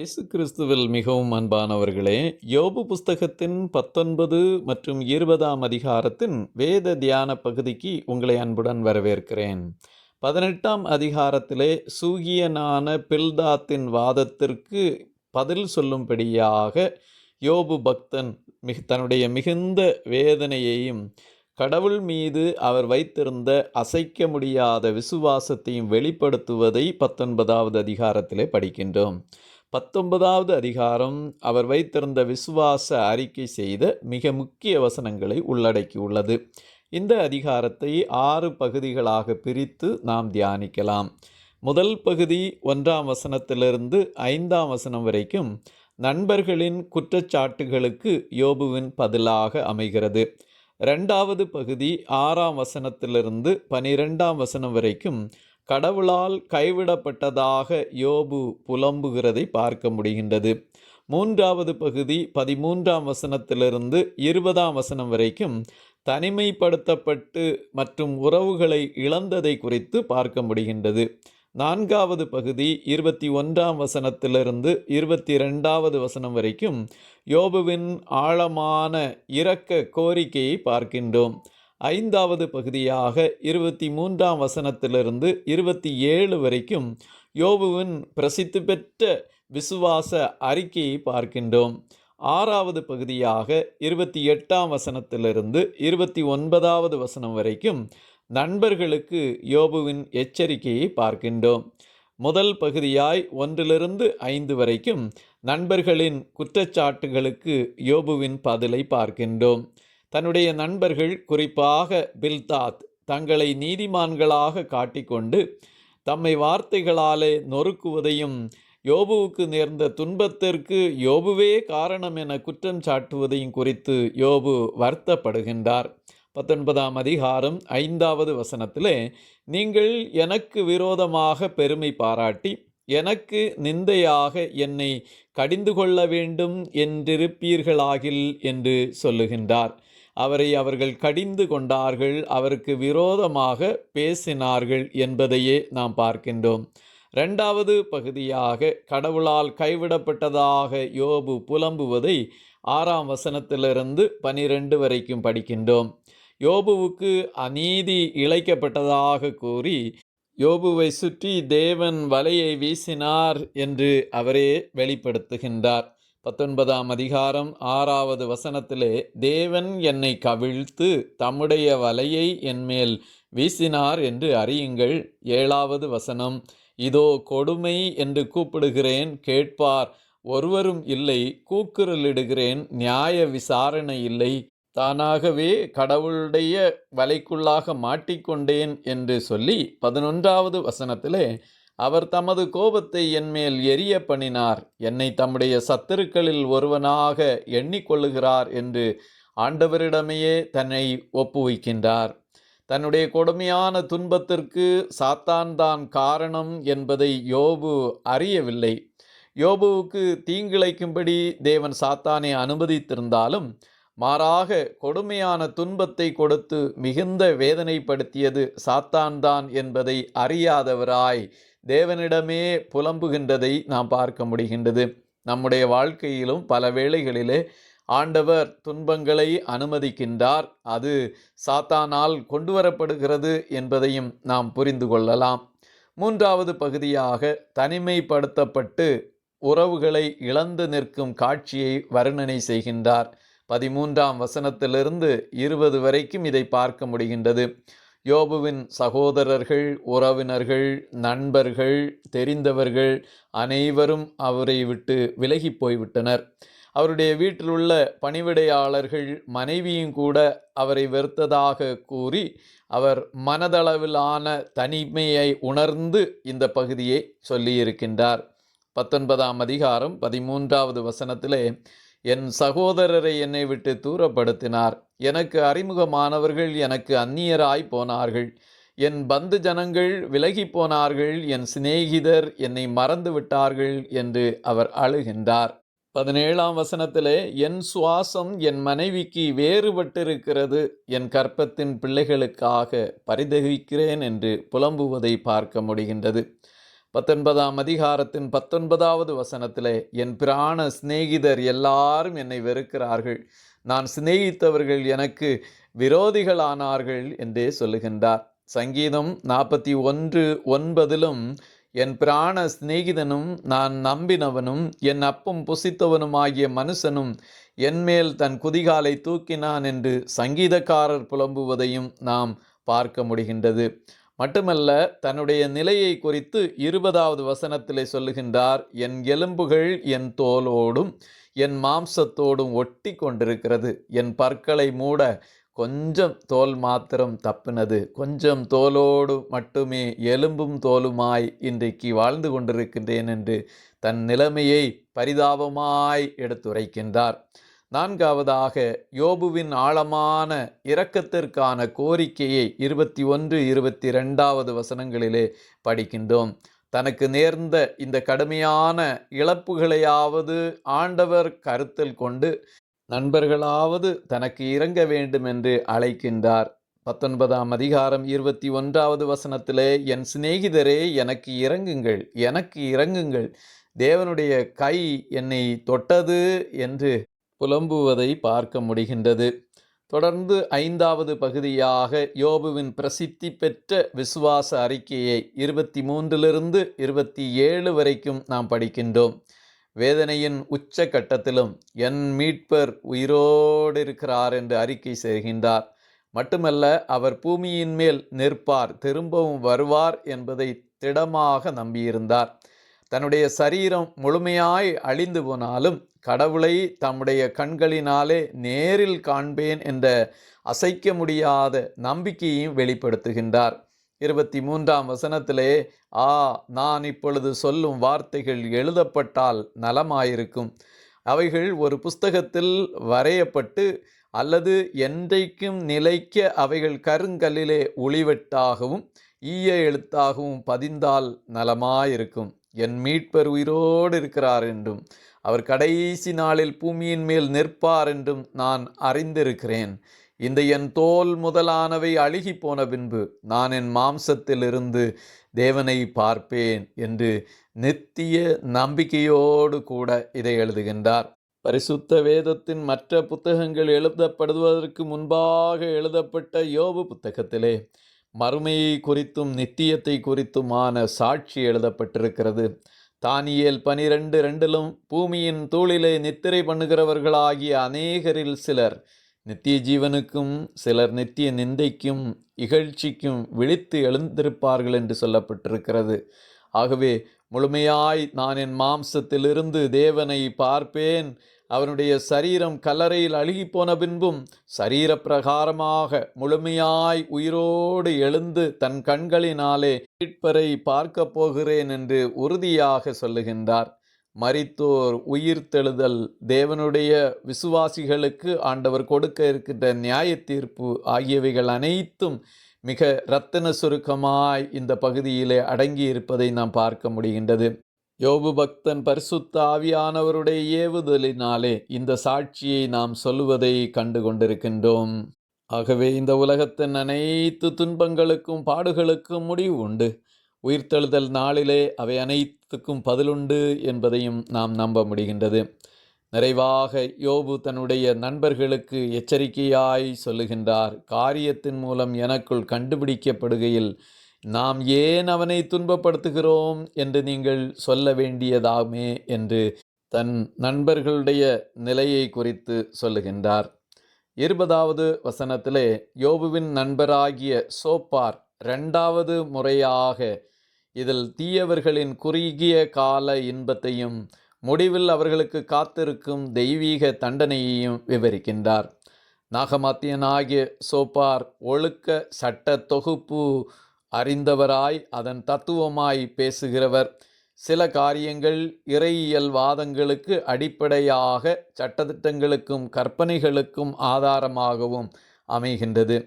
இயேசு கிறிஸ்துவில் மிகவும் அன்பானவர்களே, யோபு புஸ்தகத்தின் 19 மற்றும் 20ஆம் அதிகாரத்தின் வேத தியான பகுதிக்கு உங்களை அன்புடன் வரவேற்கிறேன். 18ஆம் அதிகாரத்திலே சூகியனான பில்தாத்தின் வாதத்திற்கு பதில் சொல்லும்படியாக யோபு பக்தன் தன்னுடைய மிகுந்த வேதனையையும் கடவுள் மீது அவர் வைத்திருந்த அசைக்க முடியாத விசுவாசத்தையும் வெளிப்படுத்துவதை 19வது அதிகாரத்திலே படிக்கின்றோம். 19வது அதிகாரம் அவர் வைத்திருந்த விசுவாச அறிக்கை செய்த மிக முக்கிய வசனங்களை உள்ளடக்கியுள்ளது. இந்த அதிகாரத்தை 6 பகுதிகளாக பிரித்து நாம் தியானிக்கலாம். முதல் பகுதி 1ஆம் வசனத்திலிருந்து 5ஆம் வசனம் வரைக்கும் நண்பர்களின் குற்றச்சாட்டுகளுக்கு யோபுவின் பதிலாக அமைகிறது. 2வது பகுதி 6ஆம் வசனத்திலிருந்து 12ஆம் வசனம் வரைக்கும் கடவுளால் கைவிடப்பட்டதாக யோபு புலம்புகிறதை பார்க்க முடிகின்றது. 3வது பகுதி 13ஆம் வசனத்திலிருந்து 20ஆம் வசனம் வரைக்கும் தனிமைப்படுத்தப்பட்டு மற்றும் உறவுகளை இழந்ததை குறித்து பார்க்க முடிகின்றது. 4வது பகுதி 21ஆம் வசனத்திலிருந்து 22வது வசனம் வரைக்கும் யோபுவின் ஆழமான இரக்க கோரிக்கையை பார்க்கின்றோம். 5வது பகுதியாக 23ஆம் வசனத்திலிருந்து 27 வரைக்கும் யோபுவின் பிரசித்தி பெற்ற விசுவாச அறிக்கையை பார்க்கின்றோம். 6வது பகுதியாக 28ஆம் வசனத்திலிருந்து 29வது வசனம் வரைக்கும் நண்பர்களுக்கு யோபுவின் எச்சரிக்கையை பார்க்கின்றோம். முதல் பகுதியாய் 1லிருந்து 5 வரைக்கும் நண்பர்களின் குற்றச்சாட்டுகளுக்கு யோபுவின் பதிலை பார்க்கின்றோம். தன்னுடைய நண்பர்கள், குறிப்பாக பில்தாத், தங்களை நீதிமான்களாக காட்டிக்கொண்டு தம்மை வார்த்தைகளாலே நொறுக்குவதையும் யோபுவுக்கு நேர்ந்த துன்பத்திற்கு யோபுவே காரணம் என குற்றம் சாட்டுவதையும் குறித்து யோபு வருத்தப்படுகின்றார். 19ஆம் அதிகாரம் 5வது வசனத்திலே, நீங்கள் எனக்கு விரோதமாக பெருமை பாராட்டி எனக்கு நிந்தையாக என்னை கடிந்து கொள்ள வேண்டும் என்றிருப்பீர்களாகில் என்று சொல்லுகின்றார். அவரை அவர்கள் கடிந்து கொண்டார்கள், அவருக்கு விரோதமாக பேசினார்கள் என்பதையே நாம் பார்க்கின்றோம். 2வது பகுதியாக கடவுளால் கைவிடப்பட்டதாக யோபு புலம்புவதை 6ஆம் வசனத்திலிருந்து 12 வரைக்கும் படிக்கின்றோம். யோபுவுக்கு அநீதி இழைக்கப்பட்டதாக கூறி யோபுவை சுற்றி தேவன் வலையை வீசினார் என்று அவரே வெளிப்படுத்துகின்றார். 19ஆம் அதிகாரம் 6வது வசனத்திலே, தேவன் என்னை கவிழ்த்து தம்முடைய வலையை என்மேல் வீசினார் என்று அறியுங்கள். 7வது வசனம், இதோ கொடுமை என்று கூப்பிடுகிறேன், கேட்பார் ஒருவரும் இல்லை, கூக்குரலிடுகிறேன், நியாய விசாரணை இல்லை, தானாகவே கடவுளுடைய வலைக்குள்ளாக மாட்டிக்கொண்டேன் என்று சொல்லி 11வது வசனத்திலே, அவர் தமது கோபத்தை என்மேல் எரிய பண்ணினார், என்னை தம்முடைய சத்துருக்களில் ஒருவனாக எண்ணிக்கொள்ளுகிறார் என்று ஆண்டவரிடமையே தன்னை ஒப்புவிக்கின்றார். தன்னுடைய கொடுமையான துன்பத்திற்கு சாத்தான் தான் காரணம் என்பதை யோபு அறியவில்லை. யோபுவுக்கு தீங்கிழைக்கும்படி தேவன் சாத்தானை அனுமதித்திருந்தாலும் மாறாக கொடுமையான துன்பத்தை கொடுத்து மிகுந்த வேதனைப்படுத்தியது சாத்தான் தான் என்பதை அறியாதவராய் தேவனிடமே புலம்புகின்றதை நாம் பார்க்க முடிகின்றது. நம்முடைய வாழ்க்கையிலும் பல வேளைகளிலே ஆண்டவர் துன்பங்களை அனுமதிக்கின்றார், அது சாத்தானால் கொண்டு வரப்படுகிறது என்பதையும் நாம் புரிந்து கொள்ளலாம். 3வது பகுதியாக தனிமைப்படுத்தப்பட்டு உறவுகளை இழந்து நிற்கும் காட்சியை வர்ணனை செய்கின்றார். 13ஆம் வசனத்திலிருந்து 20 வரைக்கும் இதை பார்க்க முடிகின்றது. யோபுவின் சகோதரர்கள், உறவினர்கள், நண்பர்கள், தெரிந்தவர்கள் அனைவரும் அவரை விட்டு விலகி போய்விட்டனர். அவருடைய வீட்டில் உள்ள பணிவிடையாளர்கள் மனைவியும் கூட அவரை வெறுத்ததாக கூறி அவர் மனதளவிலான தனிமையை உணர்ந்து இந்த பகுதியை சொல்லியிருக்கின்றார். 19ஆம் அதிகாரம் 13வது வசனத்திலே, என் சகோதரரை என்னை விட்டு தூரப்படுத்தினார், எனக்கு அறிமுகமானவர்கள் எனக்கு அந்நியராய் போனார்கள், என் பந்து ஜனங்கள் விலகி போனார்கள், என் சிநேகிதர் என்னை மறந்து விட்டார்கள் என்று அவர் அழுகின்றார். 17ஆம் வசனத்திலே, என் சுவாசம் என் மனைவிக்கு வேறுபட்டிருக்கிறது, என் கர்ப்பத்தின் பிள்ளைகளுக்காக பரிதவிக்கிறேன் என்று புலம்புவதை பார்க்க முடிகின்றது. 19ஆம் அதிகாரத்தின் 19வது வசனத்திலே, என் பிராண சிநேகிதர் எல்லாரும் என்னை வெறுக்கிறார்கள், நான் சிநேகித்தவர்கள் எனக்கு விரோதிகளானார்கள் என்றே சொல்லுகின்றார். சங்கீதம் 41:9 என் பிராண சிநேகிதனும் நான் நம்பினவனும் என் அப்பம் புசித்தவனுமாகிய மனுஷனும் என்மேல் தன் குதிகாலை தூக்கினான் என்று சங்கீதக்காரர் புலம்புவதையும் நாம் பார்க்க முடிகின்றது. மட்டுமல்ல, தன்னுடைய நிலையை குறித்து 20வது வசனத்திலே சொல்லுகின்றார், என் எலும்புகள் என் தோலோடும் என் மாம்சத்தோடும் ஒட்டி கொண்டிருக்கிறது, என் பற்களை மூட கொஞ்சம் தோல் மாத்திரம் தப்பினது, கொஞ்சம் தோலோடு மட்டுமே எலும்பும் தோலுமாய் இன்றைக்கு வாழ்ந்து கொண்டிருக்கின்றேன் என்று தன் நிலைமையை பரிதாபமாய் எடுத்துரைக்கின்றார். 4வதாக, யோபுவின் ஆழமான இரக்கத்திற்கான கோரிக்கையை 21, 22வது வசனங்களிலே படிக்கின்றோம். தனக்கு நேர்ந்த இந்த கடுமையான இழப்புகளையாவது ஆண்டவர் கருத்தில் கொண்டு நண்பர்களாவது தனக்கு இறங்க வேண்டும் என்று அழைக்கின்றார். 19ஆம் அதிகாரம் 21வது வசனத்திலே, என் சிநேகிதரே எனக்கு இறங்குங்கள், எனக்கு இறங்குங்கள், தேவனுடைய கை என்னை தொட்டது என்று புலம்புவதை பார்க்க முடிகின்றது. தொடர்ந்து 5வது பகுதியாக யோபுவின் பிரசித்தி பெற்ற விசுவாச அறிக்கையை 23 27 வரைக்கும் நாம் படிக்கின்றோம். வேதனையின் உச்ச கட்டத்திலும் என் மீட்பர் உயிரோடு இருக்கிறார் என்று அறிக்கை செய்கின்றார். மட்டுமல்ல, அவர் பூமியின் மேல் நிற்பார், திரும்பவும் வருவார் என்பதை திடமாக நம்பியிருந்தார். தன்னுடைய சரீரம் முழுமையாய் அழிந்து போனாலும் கடவுளை தம்முடைய கண்களினாலே நேரில் காண்பேன் என்ற அசைக்க முடியாத நம்பிக்கையையும் வெளிப்படுத்துகின்றார். 23ஆம் வசனத்திலே, நான் இப்பொழுது சொல்லும் வார்த்தைகள் எழுதப்பட்டால் நலமாயிருக்கும், அவைகள் ஒரு புஸ்தகத்தில் வரையப்பட்டு அல்லது என்றைக்கும் நிலைக்க அவைகள் கருங்கல்லிலே ஒளிவெட்டாகவும் ஈய எழுத்தாகவும் பதிந்தால் நலமாயிருக்கும். என் மீட்பர் உயிரோடு இருக்கிறார் என்றும் அவர் கடைசி நாளில் பூமியின் மேல் நிற்பார் என்றும் நான் அறிந்திருக்கிறேன். இந்த என் தோல் முதலானவை அழுகி போன பின்பு நான் என் மாம்சத்திலிருந்து தேவனை பார்ப்பேன் என்று நித்திய நம்பிக்கையோடு கூட இதை எழுதுகின்றார். பரிசுத்த வேதத்தின் மற்ற புத்தகங்கள் எழுதப்படுவதற்கு முன்பாக எழுதப்பட்ட யோபு புத்தகத்திலே மறுமையை குறித்தும் நித்தியத்தை குறித்துமான சாட்சி எழுதப்பட்டிருக்கிறது. தானியேல் 12:2 பூமியின் தூளிலே நித்திரை பண்ணுகிறவர்களாகிய அநேகரில் சிலர் நித்திய ஜீவனுக்கும் சிலர் நித்திய நிந்தைக்கும் இகழ்ச்சிக்கும் விழித்து எழுந்திருப்பார்கள் என்று சொல்லப்பட்டிருக்கிறது. ஆகவே முழுமையாய் நான் என் மாம்சத்திலிருந்து தேவனை பார்ப்பேன், அவனுடைய சரீரம் கல்லறையில் அழுகி போன பின்பும் சரீர பிரகாரமாக முழுமையாய் உயிரோடு எழுந்து தன் கண்களினாலே மீட்பரை பார்க்க போகிறேன் என்று உறுதியாக சொல்லுகின்றார். மரித்தோர் உயிர்த்தெழுதல், தேவனுடைய விசுவாசிகளுக்கு ஆண்டவர் கொடுக்க இருக்கின்ற நியாய தீர்ப்பு ஆகியவைகள் அனைத்தும் மிக இரத்தின சுருக்கமாய் இந்த பகுதியிலே அடங்கி இருப்பதை நாம் பார்க்க முடிகின்றது. யோபு பக்தன் பரிசுத்த ஆவியானவருடைய ஏவுதலினாலே இந்த சாட்சியை நாம் சொல்லுவதை கண்டு கொண்டிருக்கின்றோம். ஆகவே இந்த உலகத்தின் அனைத்து துன்பங்களுக்கும் பாடுகளுக்கும் முடிவு உண்டு. உயிர்த்தெழுதல் நாளிலே அவை அனைத்துக்கும் பதிலுண்டு என்பதையும் நாம் நம்ப முடிகின்றது. நிறைவாக யோபு தன்னுடைய நண்பர்களுக்கு எச்சரிக்கையாய் சொல்லுகின்றார், காரியத்தின் மூலம் எனக்குள் கண்டுபிடிக்கப்படுகையில் நாம் ஏன் அவனை துன்பப்படுத்துகிறோம் என்று நீங்கள் சொல்ல வேண்டியதாமே என்று தன் நண்பர்களுடைய நிலையை குறித்து சொல்லுகின்றார். 20வது வசனத்திலே யோபுவின் நண்பராகிய சோப்பார் 2வது முறையாக இதில் தீயவர்களின் குறுகிய கால இன்பத்தையும் முடிவில் அவர்களுக்கு காத்திருக்கும் தெய்வீக தண்டனையையும் விவரிக்கின்றார். நாகமாத்தியனாகிய சோப்பார் ஒழுக்க சட்ட தொகுப்பு அறிந்தவராய் அதன் தத்துவமாய் பேசுகிறவர். சில காரியங்கள் இறையியல் வாதங்களுக்கு அடிப்படையாக சட்டத்திட்டங்களுக்கும் கற்பனைகளுக்கும் ஆதாரமாகவும் அமைகின்றது.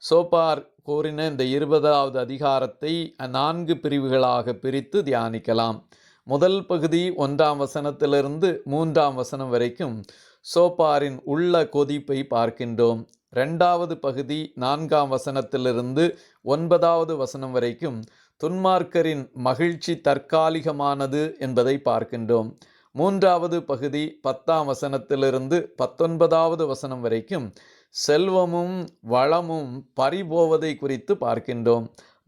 சோப்பார் கூறின இந்த 20வது அதிகாரத்தை 4 பிரிவுகளாக பிரித்து தியானிக்கலாம். முதல் பகுதி 1ஆம் வசனத்திலிருந்து 3ஆம் வசனம் வரைக்கும் சோப்பாரின் உள்ள கொதிப்பை பார்க்கின்றோம். 2வது பகுதி 4ஆம் வசனத்திலிருந்து 9வது வசனம் வரைக்கும் துன்மார்க்கரின் மகிழ்ச்சி தற்காலிகமானது என்பதை பார்க்கின்றோம். 3வது பகுதி 10ஆம் வசனத்திலிருந்து 19வது வசனம் வரைக்கும் செல்வமும் வளமும் பறிபோவதை குறித்து பார்க்கின்றோம்.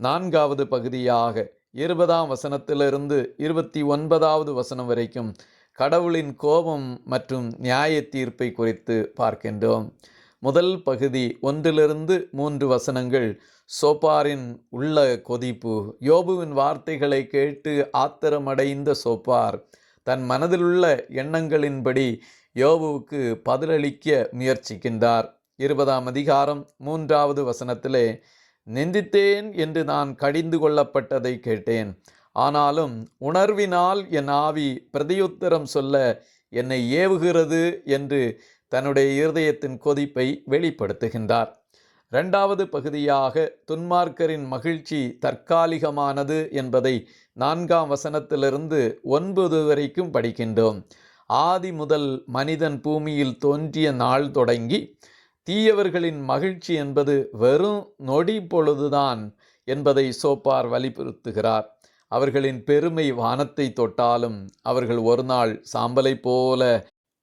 4வது பகுதியாக 20ஆம் வசனத்திலிருந்து 29வது வசனம் வரைக்கும் கடவுளின் கோபம் மற்றும் நியாய தீர்ப்பை குறித்து பார்க்கின்றோம். முதல் பகுதி 1லிருந்து 3 வசனங்கள் சோப்பாரின் உள்ள கொதிப்பு. யோபுவின் வார்த்தைகளை கேட்டு ஆத்திரமடைந்த சோப்பார் தன் மனதிலுள்ள எண்ணங்களின்படி யோபுவுக்கு பதிலளிக்க முயற்சிக்கின்றார். 20ஆம் அதிகாரம் 3வது வசனத்திலே, நிந்தித்தேன் என்று நான் கடிந்து கொள்ளப்பட்டதை கேட்டேன், ஆனாலும் உணர்வினால் என் ஆவி பிரதியுத்தரம் சொல்ல என்னை ஏவுகிறது என்று தன்னுடைய இருதயத்தின் கொதிப்பை வெளிப்படுத்துகின்றார். 2வது பகுதியாக துன்மார்க்கரின் மகிழ்ச்சி தற்காலிகமானது என்பதை 4ஆம் வசனத்திலிருந்து 9 வரைக்கும் படிக்கின்றோம். ஆதி முதல் மனிதன் பூமியில் தோன்றிய நாள் தொடங்கி தீயவர்களின் மகிழ்ச்சி என்பது வெறும் நொடி பொழுதுதான் என்பதை சோப்பார் வலியுறுத்துகிறார். அவர்களின் பெருமை வானத்தை தொட்டாலும் அவர்கள் ஒரு நாள் சாம்பலை போல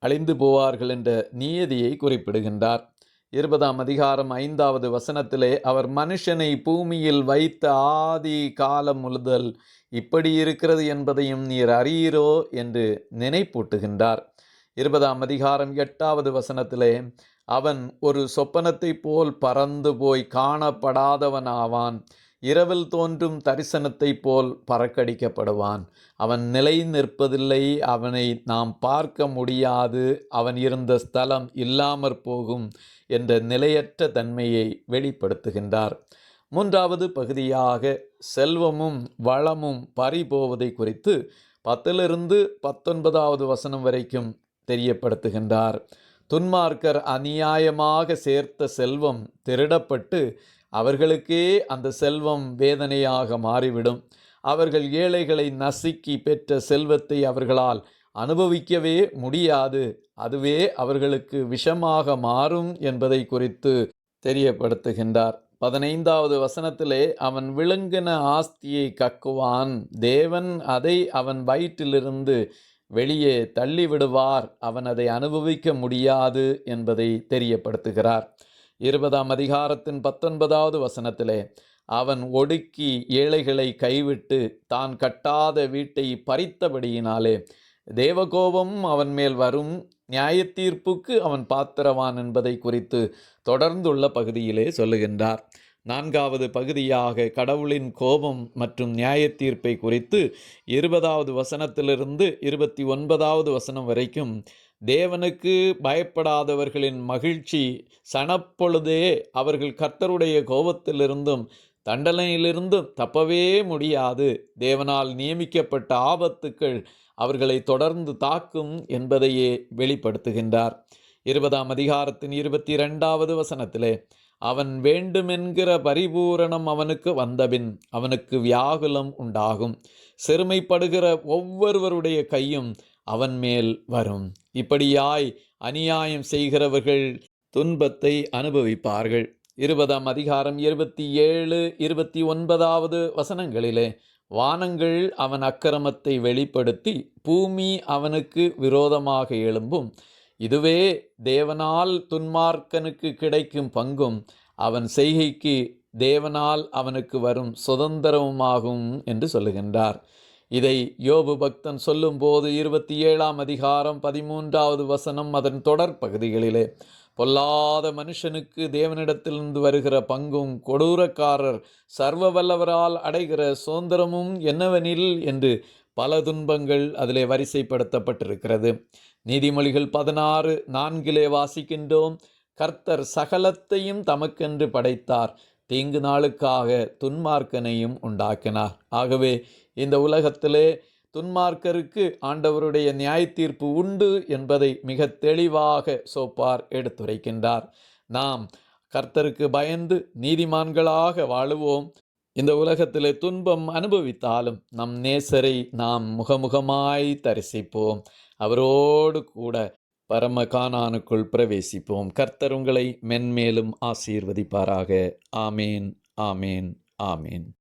அழிந்து போவார்கள் என்ற நியதியை குறிப்பிடுகின்றார். 20ஆம் அதிகாரம் 5வது வசனத்திலே, அவர் மனுஷனை பூமியில் வைத்த ஆதி காலம் முதல் இப்படி இருக்கிறது என்பதையும் நீர் அறியீரோ என்று நினைப்பூட்டுகின்றார். 20ஆம் அதிகாரம் 8வது வசனத்திலே, அவன் ஒரு சொப்பனத்தை போல் பறந்து போய் காணப்படாதவன் ஆவான், இரவில் தோன்றும் தரிசனத்தை போல் பறக்கடிக்கப்படுவான், அவன் நிலை நிற்பதில்லை, அவனை நாம் பார்க்க முடியாது, அவன் இருந்த ஸ்தலம் இல்லாமற் போகும் என்ற நிலையற்ற தன்மையை வெளிப்படுத்துகின்றார். 3வது பகுதியாக செல்வமும் வளமும் பறிபோவதை குறித்து 10லிருந்து 19வது வசனம் வரைக்கும் தெரியப்படுத்துகின்றார். துன்மார்க்கர் அநியாயமாக சேர்த்த செல்வம் திருடப்பட்டு அவர்களுக்கே அந்த செல்வம் வேதனையாக மாறிவிடும். அவர்கள் ஏழைகளை நசுக்கி பெற்ற செல்வத்தை அவர்களால் அனுபவிக்கவே முடியாது, அதுவே அவர்களுக்கு விஷமாக மாறும் என்பதை குறித்து தெரியப்படுத்துகின்றார். 15வது வசனத்திலே, அவன் விழுங்கின ஆஸ்தியை கக்குவான், தேவன் அதை அவன் வயிற்றிலிருந்து வெளியே தள்ளிவிடுவார், அவன் அதை அனுபவிக்க முடியாது என்பதை தெரியப்படுத்துகிறார். 20ஆம் அதிகாரத்தின் 19வது வசனத்திலே, அவன் ஒடுக்கி ஏழைகளை கைவிட்டு தான் கட்டாத வீட்டை பறித்தபடியினாலே தேவகோபம் அவன் மேல் வரும், நியாயத்தீர்ப்புக்கு அவன் பாத்திரவான் என்பதை குறித்து தொடர்ந்துள்ள பகுதியிலே சொல்லுகின்றார். 4வது பகுதியாக கடவுளின் கோபம் மற்றும் நியாயத்தீர்ப்பை குறித்து 20வது வசனத்திலிருந்து 29வது வசனம் வரைக்கும் தேவனுக்கு பயப்படாதவர்களின் மகிழ்ச்சி சனப்பொழுதே அவர்கள் கர்த்தருடைய கோபத்திலிருந்தும் தண்டனையிலிருந்தும் தப்பவே முடியாது, தேவனால் நியமிக்கப்பட்ட ஆபத்துக்கள் அவர்களை தொடர்ந்து தாக்கும் என்பதையே வெளிப்படுத்துகின்றார். 20ஆம் அதிகாரத்தின் 22வது வசனத்திலே, அவன் வேண்டுமென்கிற பரிபூரணம் அவனுக்கு வந்தபின் அவனுக்கு வியாகுலம் உண்டாகும், சிறுமைப்படுகிற ஒவ்வொருவருடைய கையும் அவன் மேல் வரும், இப்படியாய் அநியாயம் செய்கிறவர்கள் துன்பத்தை அனுபவிப்பார்கள். 20ஆம் அதிகாரம் 27, 29வது வசனங்களிலே, வானங்கள் அவன் அக்கிரமத்தை வெளிப்படுத்தி பூமி அவனுக்கு விரோதமாக எழும்பும், இதுவே தேவனால் துன்மார்க்கனுக்கு கிடைக்கும் பங்கும் அவன் செய்கைக்கு தேவனால் அவனுக்கு வரும் சுதந்திரமுமாகும் என்று சொல்லுகின்றார். இதை யோபு பக்தன் சொல்லும்போது 27ஆம் அதிகாரம் 13வது வசனம் அதன் தொடர் பகுதிகளிலே, பொல்லாத மனுஷனுக்கு தேவனிடத்திலிருந்து வருகிற பங்கும் கொடூரக்காரர் சர்வ வல்லவரால் அடைகிற சுதந்திரமும் என்னவெனில் என்று பல துன்பங்கள் அதிலே வரிசைப்படுத்தப்பட்டிருக்கிறது. நீதிமொழிகள் 16:4 வாசிக்கின்றோம், கர்த்தர் சகலத்தையும் தமக்கென்று படைத்தார், தீங்கு நாளுக்காக துன்மார்க்கனையும் உண்டாக்கினார். ஆகவே இந்த உலகத்திலே துன்மார்க்கருக்கு ஆண்டவருடைய நியாய தீர்ப்பு உண்டு என்பதை மிக தெளிவாக சோப்பார் எடுத்துரைக்கின்றார். நாம் கர்த்தருக்கு பயந்து நீதிமான்களாக வாழுவோம். இந்த உலகத்திலே துன்பம் அனுபவித்தாலும் நம் நேசரை நாம் முகமுகமாய் தரிசிப்போம், அவரோடு கூட பரம கானானுக்குள் பிரவேசிப்போம். கர்த்தர் உங்களை மென்மேலும் ஆசீர்வதிப்பாராக. ஆமேன், ஆமேன், ஆமேன்.